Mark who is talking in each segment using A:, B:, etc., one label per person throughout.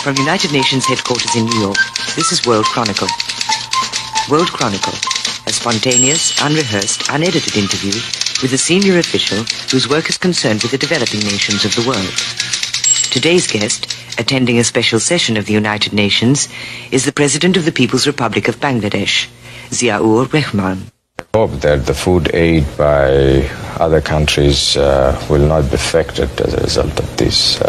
A: From United Nations headquarters in New York, this is World Chronicle. World Chronicle, a spontaneous, unrehearsed, unedited interview with a senior official whose work is concerned with the developing nations of the world. Today's guest, attending a special session of the United Nations, is the President of the People's Republic of Bangladesh, Ziaur Rahman.
B: I hope that the food aid by other countries will not be affected as a result of this.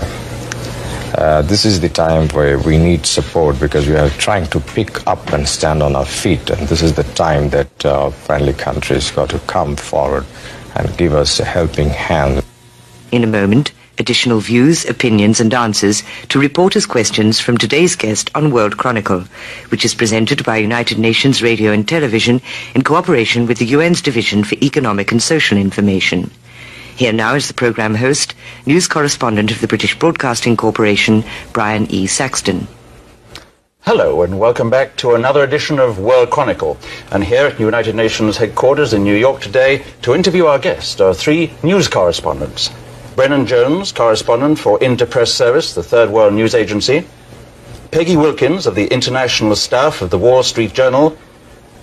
B: This is the time where we need support because we are trying to pick up and stand on our feet, and this is the time that friendly countries got to come forward and give us a helping hand.
A: In a moment, additional views, opinions and answers to reporters' questions from today's guest on World Chronicle, which is presented by United Nations Radio and Television in cooperation with the UN's Division for Economic and Social Information. Here now is the programme host, news correspondent of the British Broadcasting Corporation, Brian E. Saxton.
C: Hello and welcome back to another edition of World Chronicle. And here at United Nations headquarters in New York today to interview our guest are three news correspondents. Brennan Jones, correspondent for Interpress Service, the Third World News Agency, Peggy Wilkins of the International Staff of the Wall Street Journal,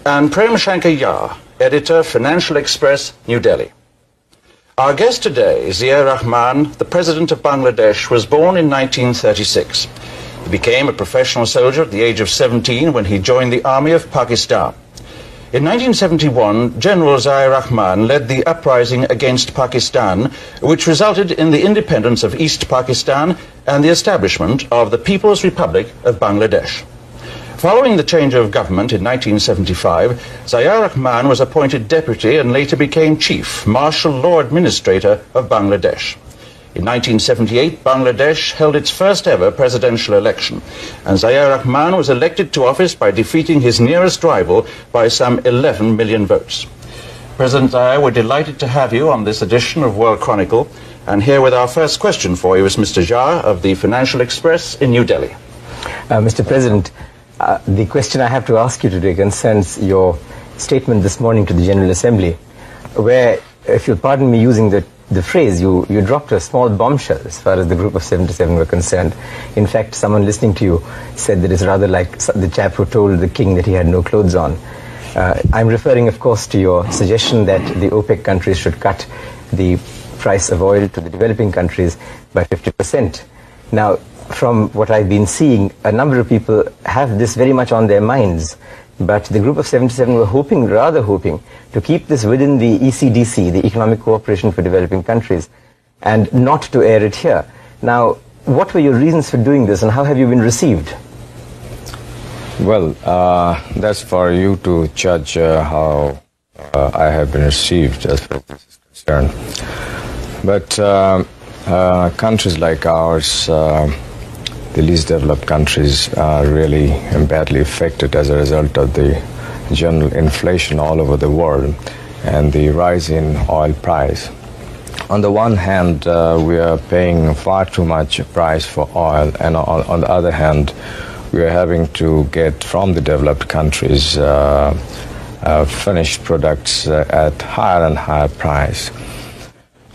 C: and Prem Shankar Yar, editor, Financial Express, New Delhi. Our guest today, Ziaur Rahman, the President of Bangladesh, was born in 1936. He became a professional soldier at the age of 17 when he joined the army of Pakistan. In 1971, General Ziaur Rahman led the uprising against Pakistan, which resulted in the independence of East Pakistan and the establishment of the People's Republic of Bangladesh. Following the change of government in 1975, Ziaur Rahman was appointed deputy and later became chief martial law administrator of Bangladesh. In 1978, Bangladesh held its first ever presidential election, and Ziaur Rahman was elected to office by defeating his nearest rival by some 11 million votes. President Ziaur, we're delighted to have you on this edition of World Chronicle, and here with our first question for you is Mr. Jha of the Financial Express in New Delhi.
D: Mr. President, the question I have to ask you today concerns your statement this morning to the General Assembly, where, if you'll pardon me using the phrase, you dropped a small bombshell as far as the Group of 77 were concerned. In fact, someone listening to you said that it's rather like the chap who told the king that he had no clothes on. I'm referring, of course, to your suggestion that the OPEC countries should cut the price of oil to the developing countries by 50%. Now, from what I've been seeing, a number of people have this very much on their minds. But the Group of 77 were rather hoping, to keep this within the ECDC, the Economic Cooperation for Developing Countries, and not to air it here. Now, what were your reasons for doing this, and how have you been received?
B: Well, that's for you to judge how I have been received as far as this is concerned. But countries like ours, the least developed countries, are really badly affected as a result of the general inflation all over the world and the rise in oil price. On the one hand, we are paying far too much price for oil, and on the other hand, we are having to get from the developed countries finished products at higher and higher price.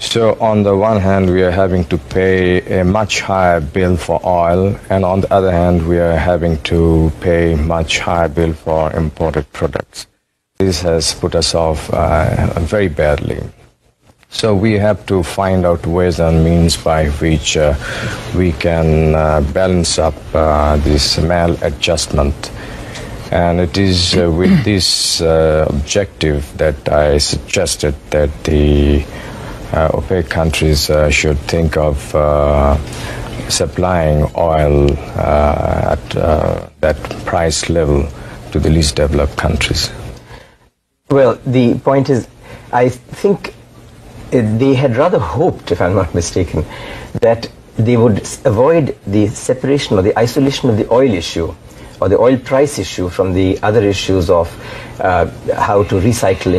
B: So on the one hand, we are having to pay a much higher bill for oil, and on the other hand, we are having to pay much higher bill for imported products. This has put us off very badly. So we have to find out ways and means by which we can balance up this maladjustment. And it is with this objective that I suggested that the OPEC countries should think of supplying oil at that price level to the least developed countries.
D: Well, the point is, I think they had rather hoped, if I'm not mistaken, that they would avoid the separation or the isolation of the oil issue or the oil price issue from the other issues of how to recycle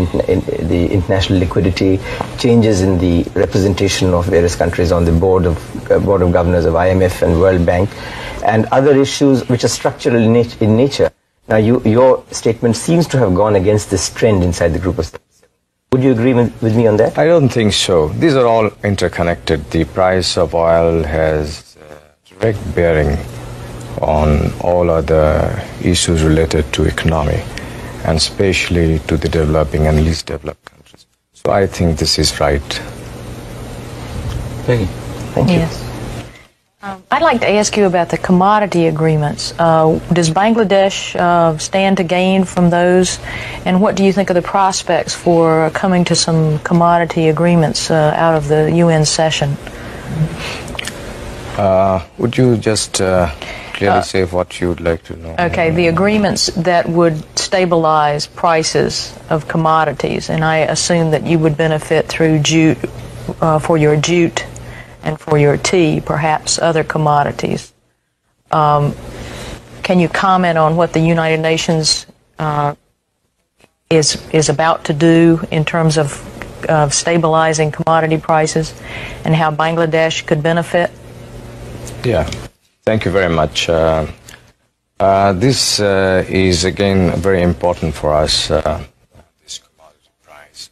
D: the international liquidity, changes in the representation of various countries on the board of governors of IMF and World Bank, and other issues which are structural in nature. Now, your statement seems to have gone against this trend inside the Group of 77. Would you agree with me on that?
B: I don't think so. These are all interconnected. The price of oil has direct bearing on all other issues related to economy, and especially to the developing and least developed countries. So I think this is right.
C: Peggy.
D: Thank you.
E: Yes. I'd like to ask you about the commodity agreements. Does Bangladesh stand to gain from those? And what do you think of the prospects for coming to some commodity agreements out of the UN session?
B: Would you just clearly say what you would like to know?
E: Okay, the agreements that would stabilize prices of commodities, and I assume that you would benefit through jute, for your jute and for your tea, perhaps other commodities. Can you comment on what the United Nations is about to do in terms of stabilizing commodity prices and how Bangladesh could benefit?
B: Yeah, thank you very much. This is again very important for us, this commodity price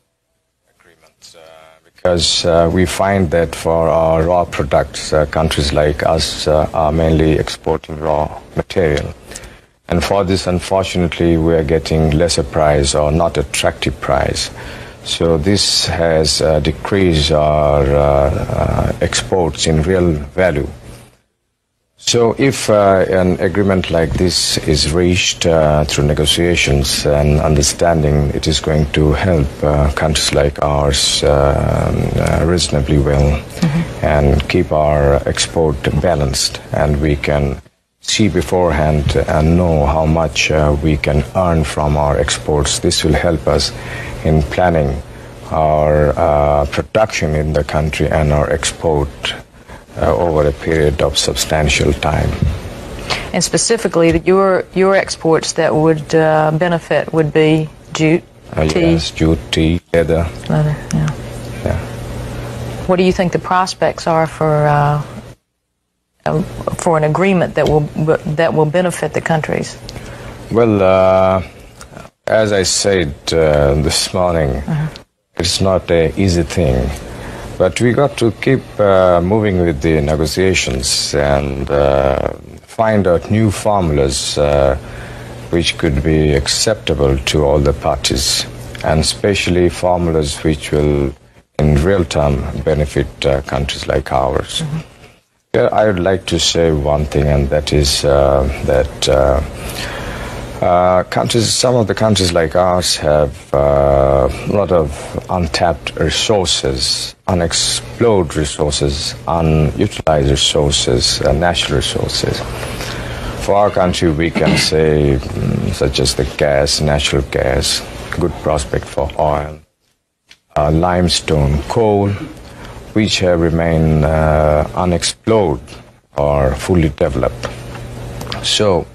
B: agreement, because we find that for our raw products, countries like us are mainly exporting raw material. And for this, unfortunately, we are getting lesser price or not attractive price. So this has decreased our exports in real value. So if an agreement like this is reached through negotiations and understanding, it is going to help countries like ours reasonably well and keep our export balanced, and we can see beforehand and know how much we can earn from our exports. This will help us in planning our production in the country and our export over a period of substantial time.
E: And specifically, your exports that would benefit would be jute, tea?
B: Yes, jute, tea, leather.
E: Leather, yeah.
B: Yeah.
E: What do you think the prospects are for an agreement that will benefit the countries?
B: Well, as I said this morning, it's not an easy thing. But we got to keep moving with the negotiations and find out new formulas which could be acceptable to all the parties, and especially formulas which will, in real time, benefit countries like ours. Here I would like to say one thing, and that is that some of the countries like ours have a lot of untapped resources, unexplored resources, unutilized resources, natural resources. For our country, we can say, such as the gas, natural gas, good prospect for oil, limestone, coal, which have remained unexplored or fully developed. So,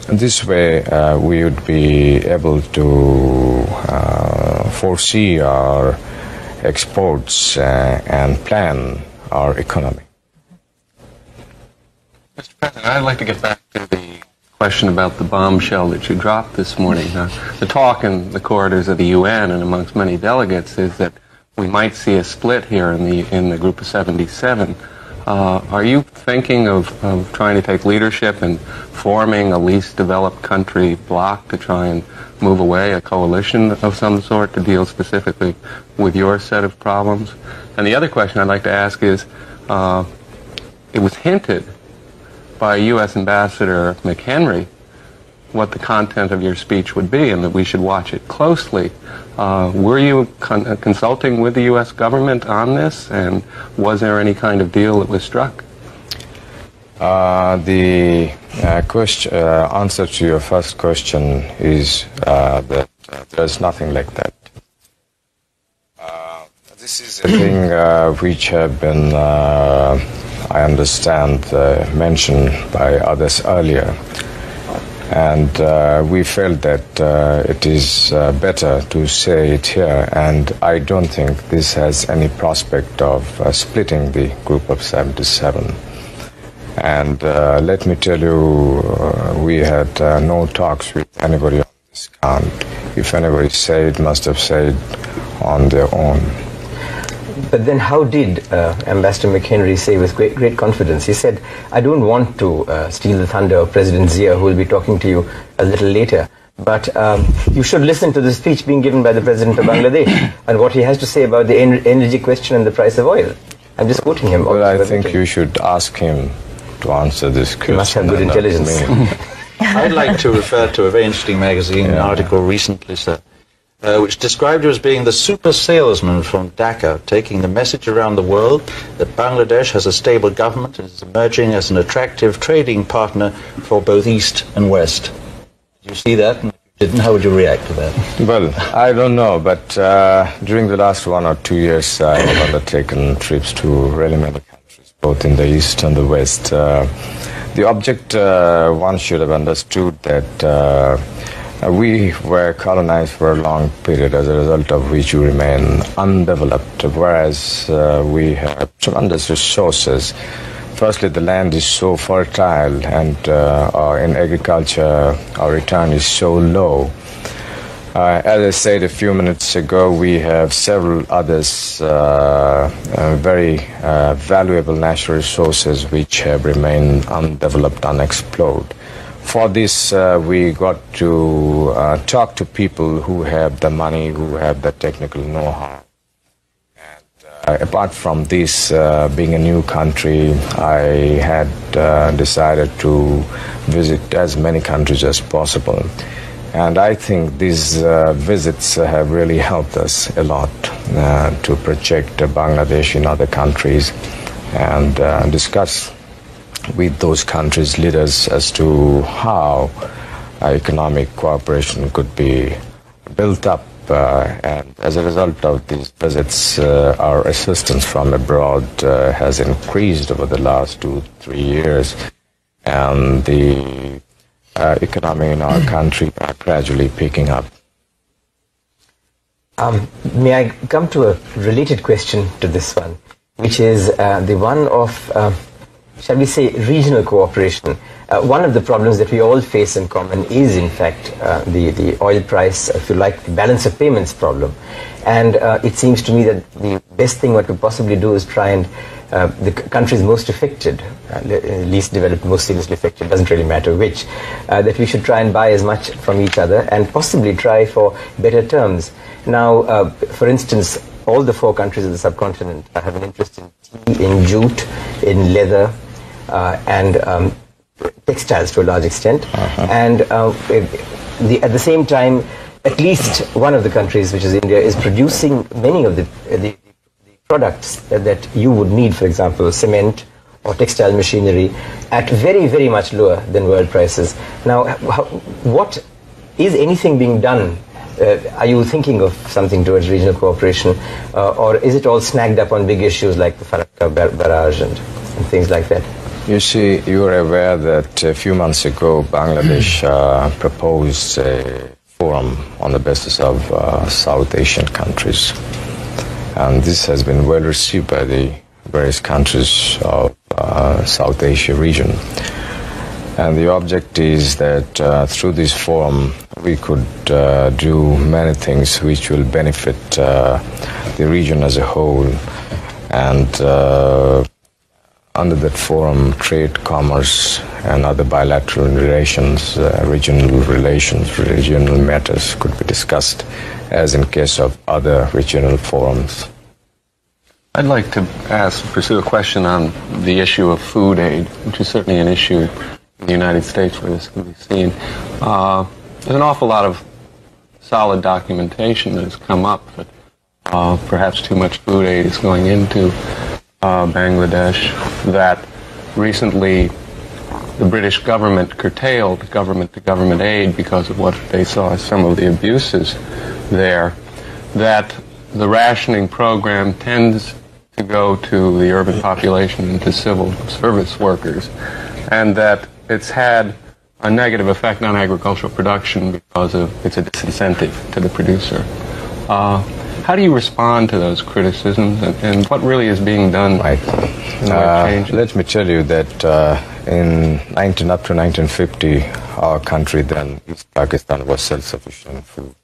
B: this way we would be able to foresee our exports and plan our economy.
F: Mr. President, I'd like to get back to the question about the bombshell that you dropped this morning. The talk in the corridors of the UN and amongst many delegates is that we might see a split here in the Group of 77. Are you thinking of trying to take leadership and forming a least developed country bloc to try and move away, a coalition of some sort to deal specifically with your set of problems? And the other question I'd like to ask is, it was hinted by U.S. Ambassador McHenry what the content of your speech would be and that we should watch it closely. Were you consulting with the U.S. government on this, and was there any kind of deal that was struck?
B: The answer to your first question is that there's nothing like that. This is a thing which have been, I understand, mentioned by others earlier. And we felt that it is better to say it here, and I don't think this has any prospect of splitting the Group of 77. And let me tell you, we had no talks with anybody on this count. If anybody said, must have said on their own.
D: But then how did Ambassador McHenry say with great confidence? He said, I don't want to steal the thunder of President Zia, who will be talking to you a little later. But you should listen to the speech being given by the President of Bangladesh and what he has to say about the energy question and the price of oil. I'm just quoting him.
B: Well, I think you should ask him to answer this question.
D: He must have good intelligence.
C: I'd like to refer to a very interesting magazine article recently, sir, which described you as being the super salesman from Dhaka, taking the message around the world that Bangladesh has a stable government and is emerging as an attractive trading partner for both East and West. Did you see that? And if you didn't, how would you react to that?
B: Well, I don't know, but during the last 1 or 2 years, I have undertaken trips to really many countries, both in the East and the West. The object, one should have understood that we were colonized for a long period, as a result of which we remain undeveloped, whereas we have tremendous resources. Firstly, the land is so fertile, and in agriculture, our return is so low. As I said a few minutes ago, we have several others, very valuable natural resources which have remained undeveloped, unexplored. For this, we got to talk to people who have the money, who have the technical know-how. And apart from this, being a new country, I had decided to visit as many countries as possible. And I think these visits have really helped us a lot to project Bangladesh in other countries and discuss with those countries' leaders as to how economic cooperation could be built up. And as a result of these visits, our assistance from abroad has increased over the last 2-3 years, and the economy in our country are gradually picking up.
D: May I come to a related question to this one, which is the one of, shall we say, regional cooperation. One of the problems that we all face in common is, in fact, the oil price, if you like, the balance of payments problem. And it seems to me that the best thing what we possibly do is try and the countries most affected, least developed, most seriously affected, doesn't really matter which, that we should try and buy as much from each other and possibly try for better terms. Now, for instance, all the 4 countries of the subcontinent have an interest in tea, in jute, in leather, and textiles to a large extent. And at the same time, at least one of the countries, which is India, is producing many of the products that you would need, for example, cement or textile machinery, at very, very much lower than world prices. Now, what is anything being done? Are you thinking of something towards regional cooperation, or is it all snagged up on big issues like the Farakka barrage and things like that?
B: You see, you are aware that a few months ago, Bangladesh proposed a forum on the basis of South Asian countries. And this has been well received by the various countries of South Asia region. And the object is that through this forum, we could do many things which will benefit the region as a whole. And under that forum, trade, commerce, and other bilateral relations, regional matters could be discussed, as in case of other regional forums.
F: I'd like to pursue a question on the issue of food aid, which is certainly an issue in the United States where this can be seen. There's an awful lot of solid documentation that has come up that perhaps too much food aid is going into Bangladesh, that recently the British government curtailed government-to-government aid because of what they saw as some of the abuses there, that the rationing program tends to go to the urban population and to civil service workers, and that it's had a negative effect on agricultural production because it's a disincentive to the producer. How do you respond to those criticisms, and what really is being done?
B: Right. Let me tell you that up to 1950, our country then, East Pakistan, was self-sufficient in food.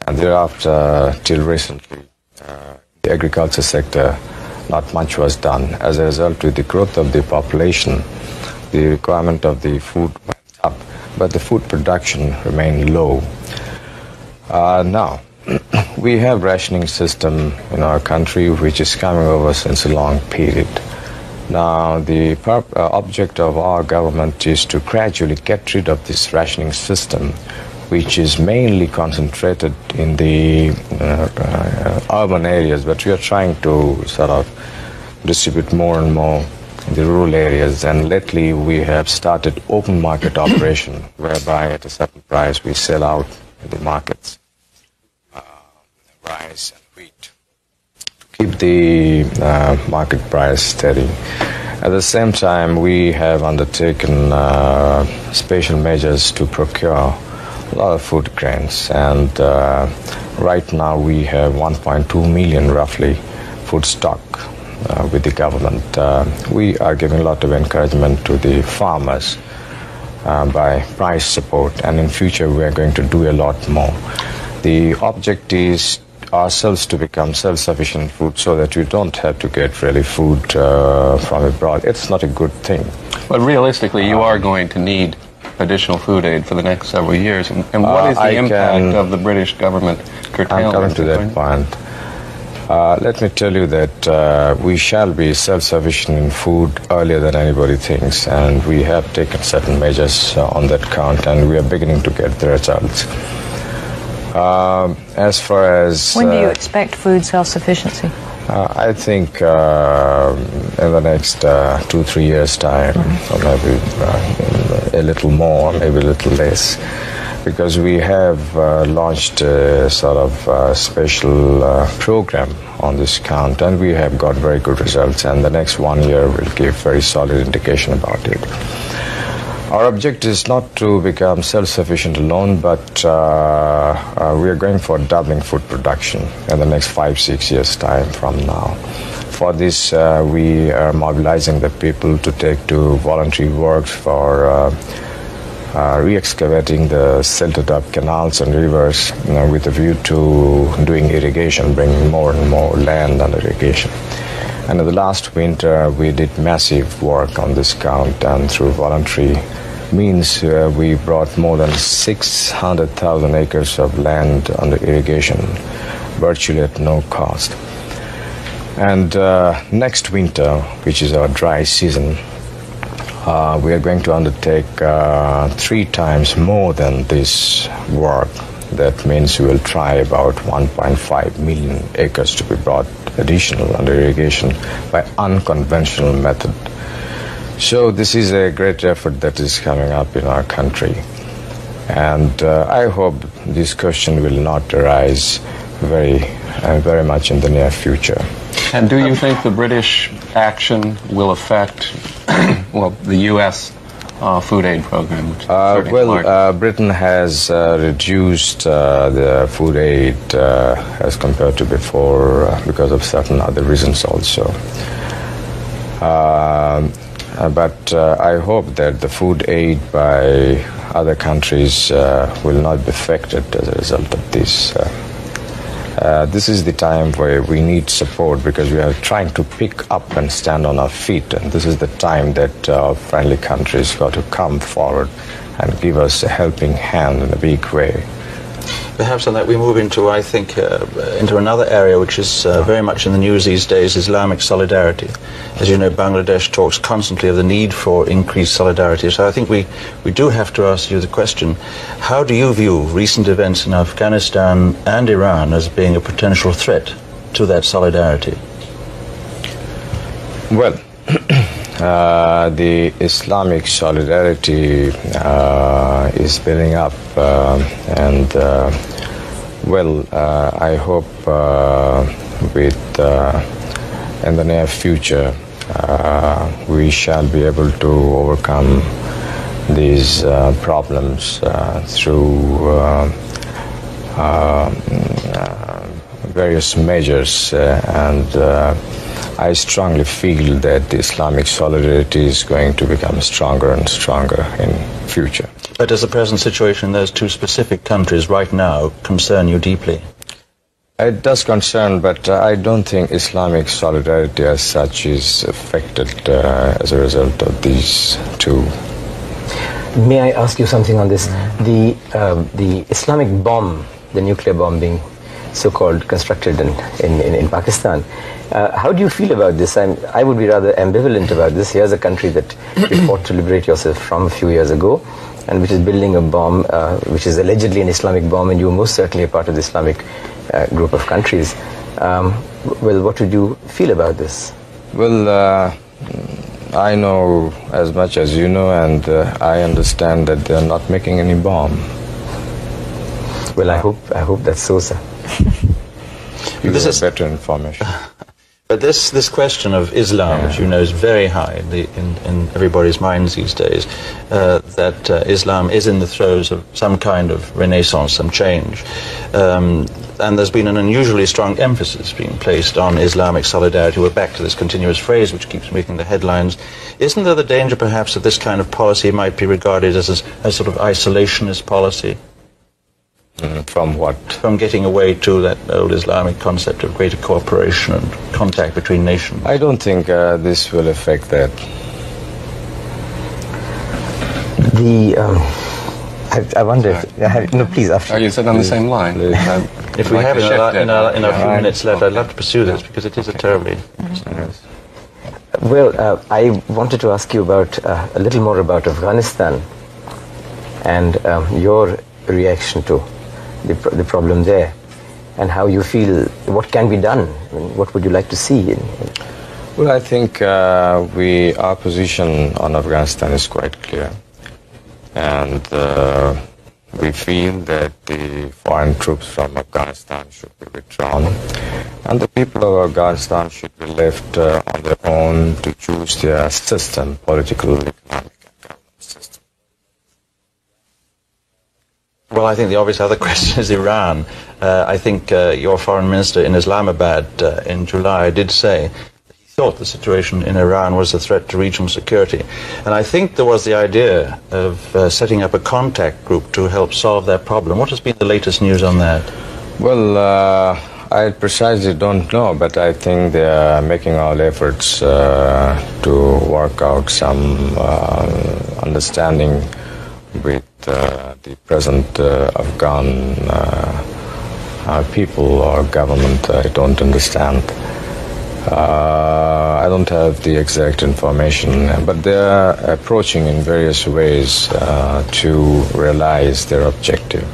B: And thereafter, till recently, the agriculture sector, not much was done. As a result, with the growth of the population, the requirement of the food went up, but the food production remained low. Now, we have rationing system in our country which is coming over since a long period. Now, the object of our government is to gradually get rid of this rationing system, which is mainly concentrated in the urban areas, but we are trying to sort of distribute more and more in the rural areas. And lately we have started open market operation, whereby at a certain price we sell out in the markets rice and wheat to keep the market price steady. At the same time, we have undertaken special measures to procure a lot of food grains, and right now we have 1.2 million roughly food stock with the government. We are giving a lot of encouragement to the farmers by price support, and in future we are going to do a lot more. The object is ourselves to become self-sufficient food so that we don't have to get really food from abroad. It's not a good thing.
F: But realistically, you are going to need additional food aid for the next several years. And what is the impact of the British government curtailment?
B: I'm coming to that point. Let me tell you that we shall be self-sufficient in food earlier than anybody thinks, and we have taken certain measures on that count, and we are beginning to get the results. As far as...
E: When do you expect food self-sufficiency?
B: I think in the next 2-3 years' time, or maybe a little more, maybe a little less, because we have launched a sort of special program on this count, and we have got very good results, and the next 1 year will give very solid indication about it. Our objective is not to become self-sufficient alone, but we are going for doubling food production in the next 5-6 years' time from now. For this, we are mobilizing the people to take to voluntary work for re-excavating the silted-up canals and rivers, with a view to doing irrigation, bringing more and more land under irrigation. And in the last winter, we did massive work on this count, and through voluntary means we brought more than 600,000 acres of land under irrigation, virtually at no cost. And next winter, which is our dry season, we are going to undertake 3 times more than this work. That means we will try about 1.5 million acres to be brought additional under irrigation by unconventional method. So this is a great effort that is coming up in our country, and I hope this question will not arise very much in the near future.
F: And do you think the British action will affect, well, the U.S. food aid program?
B: Britain has reduced the food aid as compared to before because of certain other reasons also. But I hope that the food aid by other countries will not be affected as a result of this. This is the time where we need support, because we are trying to pick up and stand on our feet, and this is the time that friendly countries got to come forward and give us a helping hand in a big way.
C: Perhaps on that we move into, I think, into another area which is very much in the news these days, Islamic solidarity. As you know, Bangladesh talks constantly of the need for increased solidarity. So I think we do have to ask you the question, how do you view recent events in Afghanistan and Iran as being a potential threat to that solidarity?
B: Well, the Islamic solidarity is building up, and I hope in the near future we shall be able to overcome these problems through various measures, and I strongly feel that the Islamic solidarity is going to become stronger and stronger in future.
C: But does the present situation in those 2 specific countries right now concern you deeply?
B: It does concern, but I don't think Islamic solidarity as such is affected as a result of these two.
D: May I ask you something on this? The Islamic bomb, the nuclear bomb being so-called constructed in Pakistan, how do you feel about this? I would be rather ambivalent about this. Here's a country that you fought to liberate yourself from a few years ago, and which is building a bomb, which is allegedly an Islamic bomb, and you're most certainly a part of the Islamic group of countries. Well, what would you feel about this?
B: Well, I know as much as you know, and I understand that they're not making any bomb.
D: Well, I hope that's so, sir.
B: You have better information.
C: But this question of Islam, which you know is very high in everybody's minds these days, that Islam is in the throes of some kind of renaissance, some change. And there's been an unusually strong emphasis being placed on Islamic solidarity. We're back to this continuous phrase which keeps making the headlines. Isn't there the danger perhaps that this kind of policy might be regarded as a sort of isolationist policy?
B: From what?
C: From getting away to that old Islamic concept of greater cooperation and contact between nations.
B: I don't think this will affect that.
D: I wonder if... no, please, after.
F: Are you said on the same line?
C: If we have in our few minutes left, I'd love to pursue this, because it is a terribly...
D: Well, I wanted to ask you about a little more about Afghanistan and your reaction to the problem there, and how you feel, what can be done, what would you like to see?
B: Well, I think our position on Afghanistan is quite clear, and we feel that the foreign troops from Afghanistan should be withdrawn, and the people of Afghanistan should be left on their own to choose their system, political, economic, and government system.
C: Well, I think the obvious other question is Iran. I think your foreign minister in Islamabad in July did say that he thought the situation in Iran was a threat to regional security. And I think there was the idea of setting up a contact group to help solve that problem. What has been the latest news on that?
B: Well, I precisely don't know, but I think they are making all efforts to work out some understanding with the present Afghan people or government. I don't understand. I don't have the exact information, but they are approaching in various ways to realize their objective.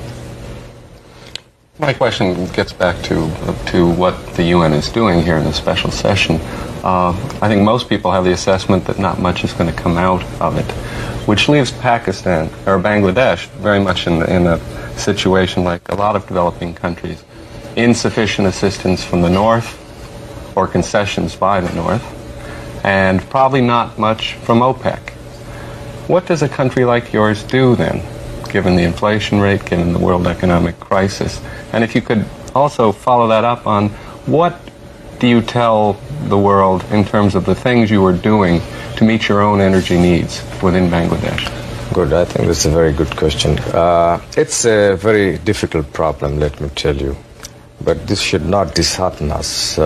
F: My question gets back to what the UN is doing here in the special session. I think most people have the assessment that not much is going to come out of it, which leaves Pakistan or Bangladesh very much in a situation like a lot of developing countries. Insufficient assistance from the North, or concessions by the North, and probably not much from OPEC. What does a country like yours do then, given the inflation rate, given the world economic crisis? And if you could also follow that up on what do you tell the world in terms of the things you are doing to meet your own energy needs within Bangladesh?
B: Good, I think that's a very good question. It's a very difficult problem, let me tell you. But this should not dishearten us.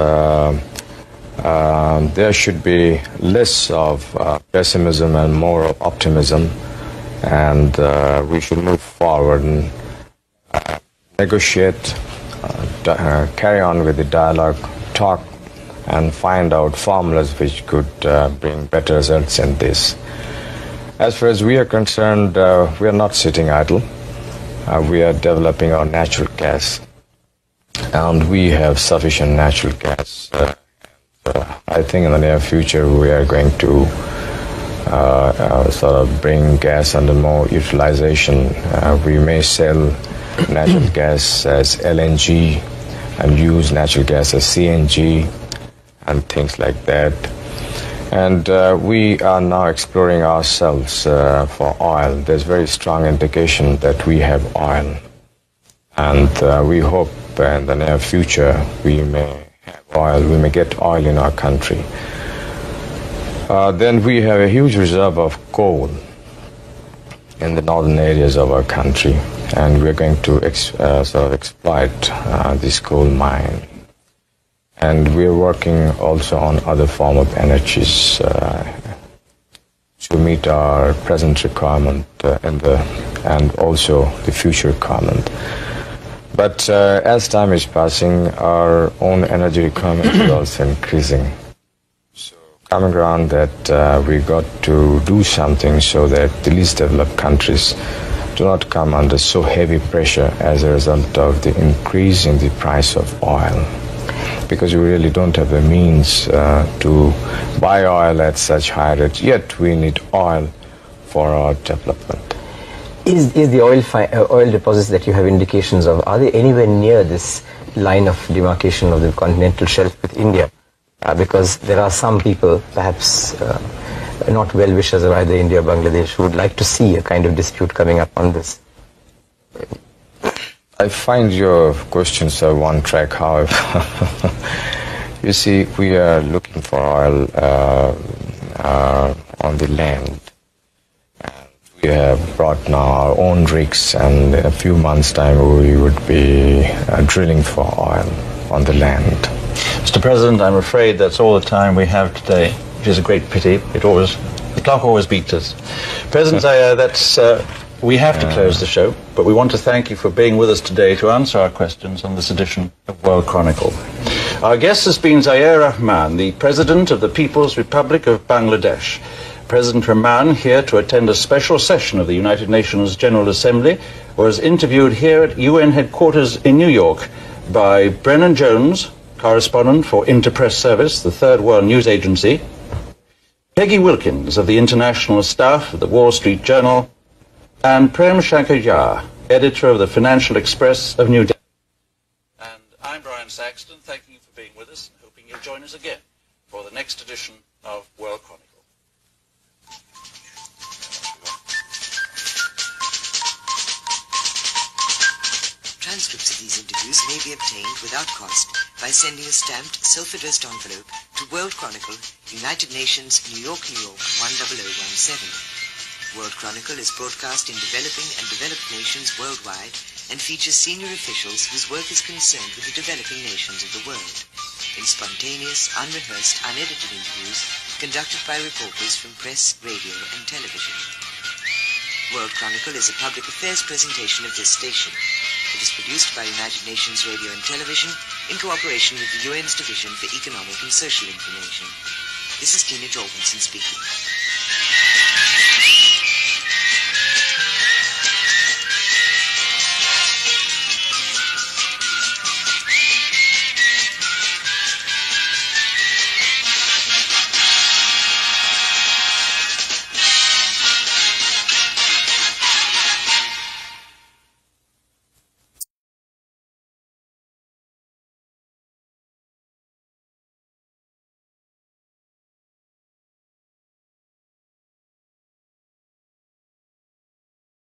B: There should be less of pessimism and more of optimism, and we should move forward and negotiate, carry on with the dialogue, talk, and find out formulas which could bring better results in this. As far as we are concerned, we are not sitting idle. We are developing our natural gas, and we have sufficient natural gas. I think in the near future we are going to sort of bring gas under more utilization. We may sell natural gas as LNG and use natural gas as CNG and things like that. And we are now exploring ourselves for oil. There's very strong indication that we have oil, and we hope in the near future we may have oil, we may get oil in our country. Then we have a huge reserve of coal in the northern areas of our country. and we're going to sort of exploit this coal mine. And we're working also on other form of energies to meet our present requirement and also the future requirement. But as time is passing, our own energy requirement is also increasing. So coming around that we got to do something so that the least developed countries do not come under so heavy pressure as a result of the increase in the price of oil. Because we really don't have the means to buy oil at such high rates, yet we need oil for our development.
D: Is the oil deposits that you have indications of, are they anywhere near this line of demarcation of the continental shelf with India? Because there are some people, perhaps not well-wishers of either India or Bangladesh, who would like to see a kind of dispute coming up on this.
B: I find your questions are one track, however. You see, we are looking for oil on the land. We have brought now our own rigs, and in a few months' time we would be drilling for oil on the land.
C: Mr. President, I'm afraid that's all the time we have today, which is a great pity. The clock always beats us. President Zayer, we have to close the show, but we want to thank you for being with us today to answer our questions on this edition of World Chronicle. Our guest has been Zayer Rahman, the President of the People's Republic of Bangladesh. President Rahman, here to attend a special session of the United Nations General Assembly, was interviewed here at UN headquarters in New York by Brennan Jones, correspondent for Interpress Service, the Third World News Agency, Peggy Wilkins of the International Staff of the Wall Street Journal, and Prem Shankar Jha, editor of the Financial Express of New Delhi. And I'm Brian Saxton, thanking you for being with us, and hoping you'll join us again for the next edition of World Chronicle.
A: Transcripts of these interviews may be obtained without cost by sending a stamped, self-addressed envelope to World Chronicle, United Nations, New York, 10017. World Chronicle is broadcast in developing and developed nations worldwide and features senior officials whose work is concerned with the developing nations of the world, in spontaneous, unrehearsed, unedited interviews conducted by reporters from press, radio, and television. World Chronicle is a public affairs presentation of this station. It is produced by United Nations Radio and Television in cooperation with the UN's Division for Economic and Social Information. This is Tina Jorgensen speaking.